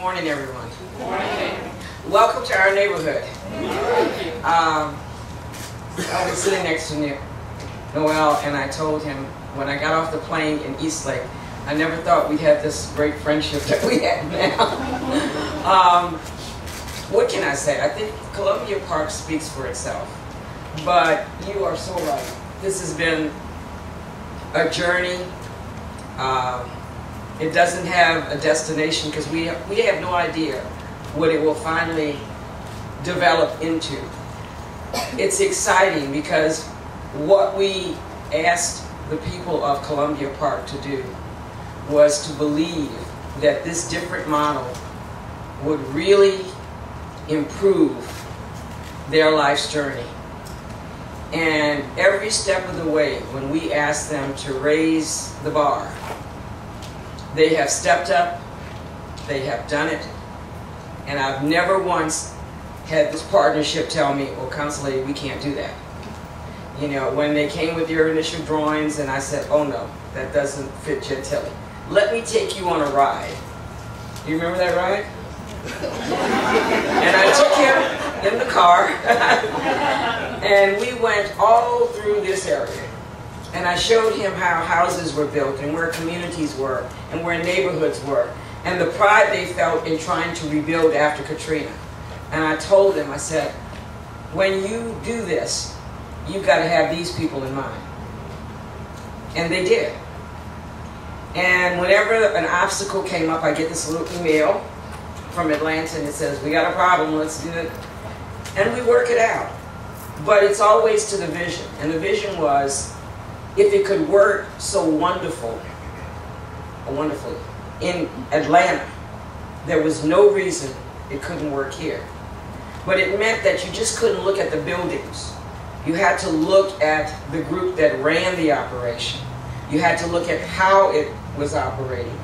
morning, everyone. Good morning. Welcome to our neighborhood. I was sitting next to Noel, and I told him when I got off the plane in Eastlake, I never thought we'd have this great friendship that we have now. What can I say? I think Columbia Park speaks for itself. But you are so right. This has been a journey. It doesn't have a destination because we have no idea what it will finally develop into. It's exciting because what we asked the people of Columbia Park to do was to believe that this different model would really improve their life's journey. And every step of the way, when we asked them to raise the bar, they have stepped up, they have done it, and I've never once had this partnership tell me, well, Council Lady, we can't do that. You know, when they came with their initial drawings and I said, oh no, that doesn't fit Gentilly. Let me take you on a ride. Do you remember that ride? And I took him in the car and we went all through this area. And I showed him how houses were built and where communities were and where neighborhoods were and the pride they felt in trying to rebuild after Katrina. And I told him, I said, when you do this, you've got to have these people in mind. And they did. And whenever an obstacle came up, I get this little email from Atlanta and it says, we got a problem, let's do it. And we work it out. But it's always to the vision. And the vision was, if it could work so wonderfully in Atlanta, there was no reason it couldn't work here. But it meant that you just couldn't look at the buildings. You had to look at the group that ran the operation. You had to look at how it was operating.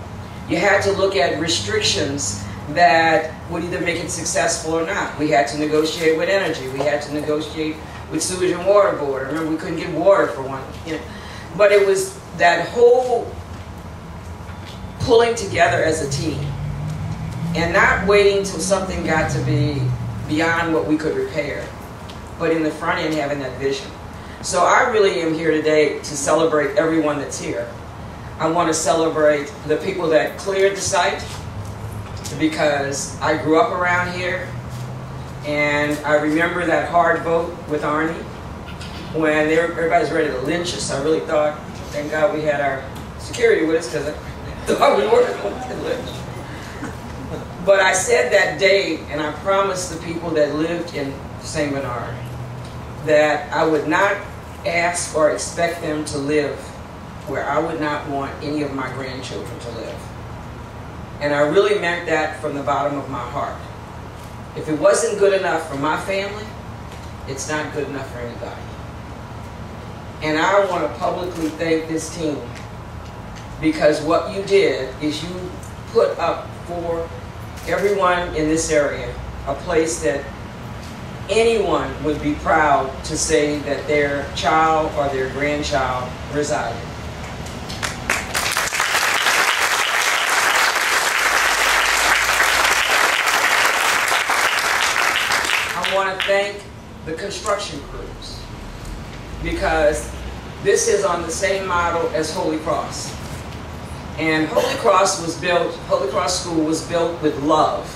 You had to look at restrictions that would either make it successful or not. We had to negotiate with energy. We had to negotiate with sewage and water board. I remember we couldn't get water for one. You know. But it was that whole pulling together as a team and not waiting till something got to be beyond what we could repair, but in the front end having that vision. So I really am here today to celebrate everyone that's here. I want to celebrate the people that cleared the site because I grew up around here and I remember that hard vote with Arnie when everybody's ready to lynch us. I really thought, thank God we had our security with us because I thought we were going to get lynched. But I said that day, and I promised the people that lived in St. Bernard that I would not ask or expect them to live where I would not want any of my grandchildren to live. And I really meant that from the bottom of my heart. If it wasn't good enough for my family, it's not good enough for anybody. And I want to publicly thank this team because what you did is you put up for everyone in this area a place that anyone would be proud to say that their child or their grandchild resided. I want to thank the construction crews because this is on the same model as Holy Cross. And Holy Cross School was built with love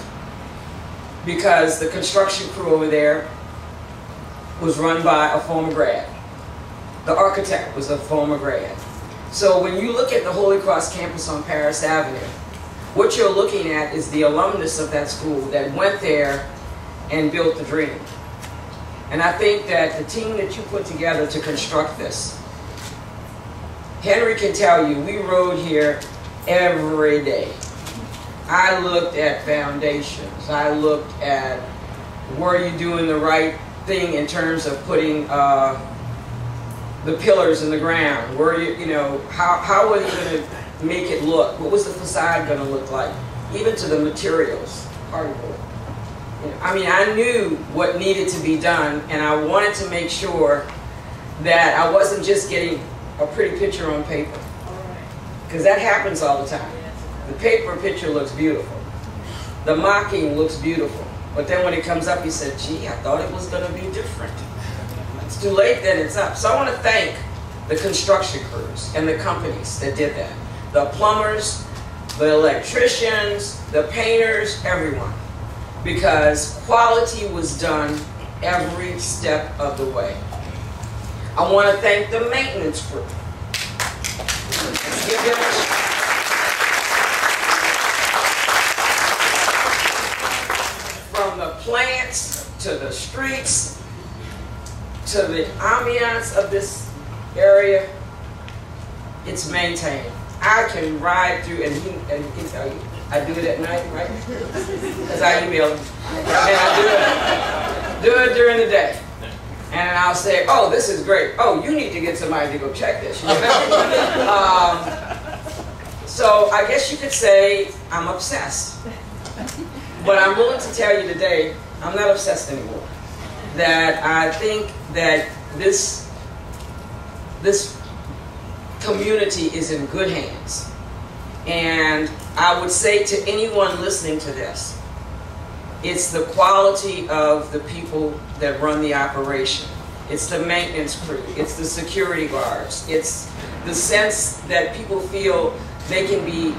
because the construction crew over there was run by a former grad. The architect was a former grad. So when you look at the Holy Cross campus on Paris Avenue, what you're looking at is the alumnus of that school that went there and built the dream. And I think that the team that you put together to construct this, Henry can tell you, we rode here every day. I looked at foundations. I looked at were you doing the right thing in terms of putting the pillars in the ground? Were you know, how were you going to make it look? What was the facade going to look like? Even to the materials, cardboard. I mean, I knew what needed to be done, and I wanted to make sure that I wasn't just getting a pretty picture on paper. Because that happens all the time. The paper picture looks beautiful. The mocking looks beautiful. But then when it comes up, you said, gee, I thought it was going to be different. It's too late, then it's up. So I want to thank the construction crews and the companies that did that. The plumbers, the electricians, the painters, everyone. Because quality was done every step of the way. I want to thank the maintenance crew. Let's give them a shout. From the plants to the streets to the ambiance of this area, it's maintained. I can ride through, and he can tell you, I do it at night, right? Because I email him. And I do it during the day. And I'll say, oh, this is great. Oh, you need to get somebody to go check this. You know? So I guess you could say I'm obsessed. But I'm willing to tell you today, I'm not obsessed anymore. That I think that this community is in good hands. And I would say to anyone listening to this, it's the quality of the people that run the operation. It's the maintenance crew. It's the security guards. It's the sense that people feel they can be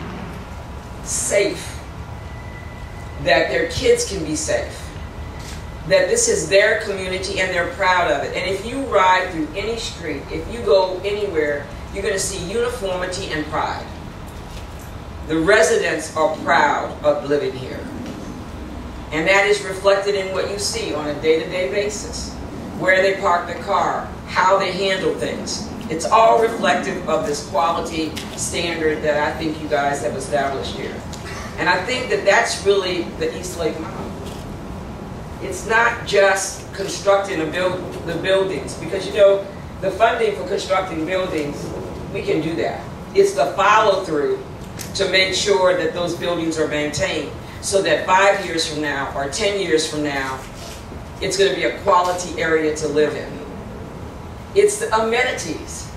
safe, that their kids can be safe, that this is their community and they're proud of it. And if you ride through any street, if you go anywhere, you're going to see uniformity and pride. The residents are proud of living here. And that is reflected in what you see on a day-to-day basis. Where they park the car, how they handle things. It's all reflective of this quality standard that I think you guys have established here. And I think that that's really the East Lake model. It's not just constructing the buildings, because you know, the funding for constructing buildings, we can do that. It's the follow-through to make sure that those buildings are maintained so that 5 years from now or 10 years from now, it's going to be a quality area to live in. It's the amenities.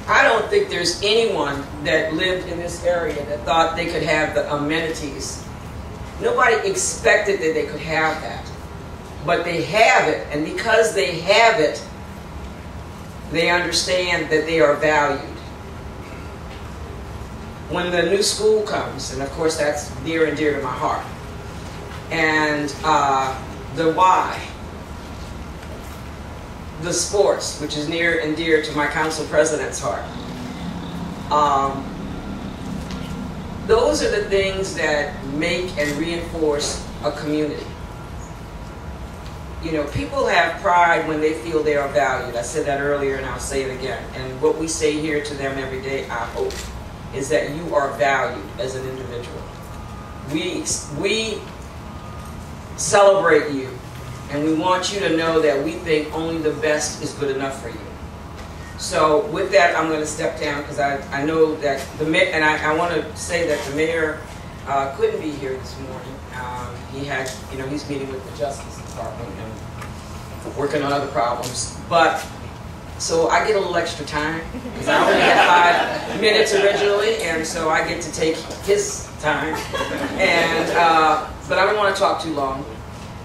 I don't think there's anyone that lived in this area that thought they could have the amenities. Nobody expected that they could have that. But they have it, and because they have it, they understand that they are valued. When the new school comes, and of course that's near and dear to my heart, and the why, the sports, which is near and dear to my council president's heart. Those are the things that make and reinforce a community. You know, people have pride when they feel they are valued. I said that earlier and I'll say it again. And what we say here to them every day, I hope, is that you are valued as an individual. We celebrate you, and we want you to know that we think only the best is good enough for you. So with that, I'm going to step down because I know that the mayor, and I want to say that the mayor couldn't be here this morning. He had, you know, he's meeting with the Justice Department and working on other problems. But so I get a little extra time because I only had 5 minutes originally, and so I get to take his time. And but I don't want to talk too long.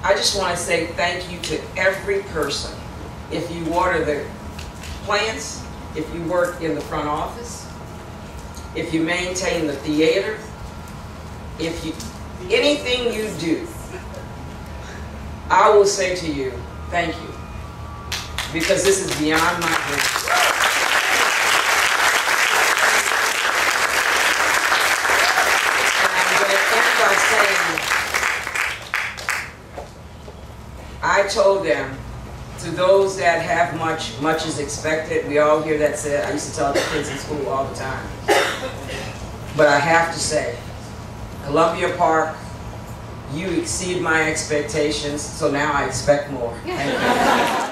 I just want to say thank you to every person. If you water the plants, if you work in the front office, if you maintain the theater, if you anything you do, I will say to you, thank you. Because this is beyond my reach. And I'm going to end by saying, I told them, to those that have much, much is expected. We all hear that said. I used to tell the kids in school all the time. But I have to say, Columbia Park, you exceed my expectations, so now I expect more. Thank you.